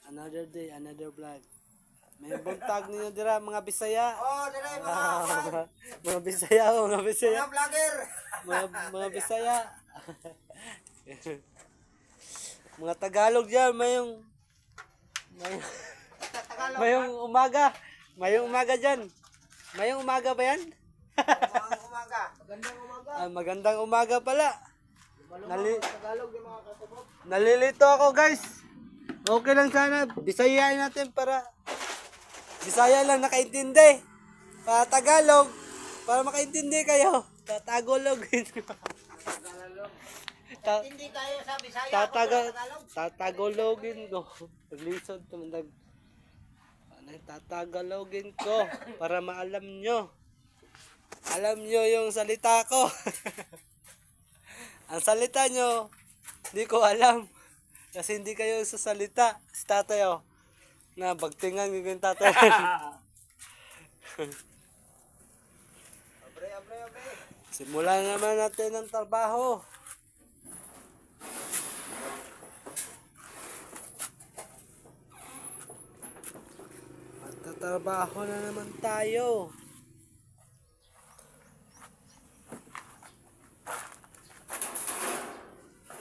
Another day, another vlog. May buntag ninyo dira mga Bisaya. Oh, dere mga Mga Bisaya, mga Bisaya. mga vlogger. Mga Bisaya. Mga Tagalog diyan, Tagalog. mayong umaga. Mayong umaga diyan. Mayong umaga ba yan? Mga umaga. Magandang umaga. Magandang umaga pala. Tagalog yung mga kasabot. Nalilito ako guys. Okay lang sana. Bisayain natin para Bisaya lang nakaintindi. Para Tagalog. Para makaintindi kayo. Tatagologin ko. Hindi tayo sa Bisaya. Tagalog. Tatagologin ko. Paglisod tumandag. Tatagalogin ko. Para maalam nyo. Alam nyo yung salita ko. Ang salita nyo, hindi ko alam. Kasi hindi kayo sasalita. Si tatay na bagtingan yung tatay. Abre. Simulan naman natin ang trabaho. Magtatrabaho na naman tayo.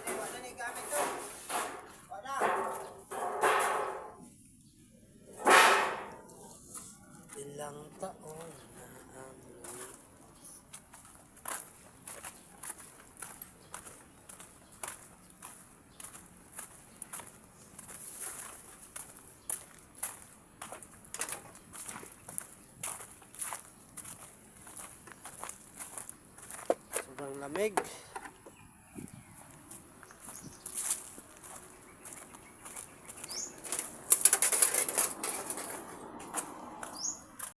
Wala na yung gamit to. Wala. Ilang taon na ang sobrang lamig.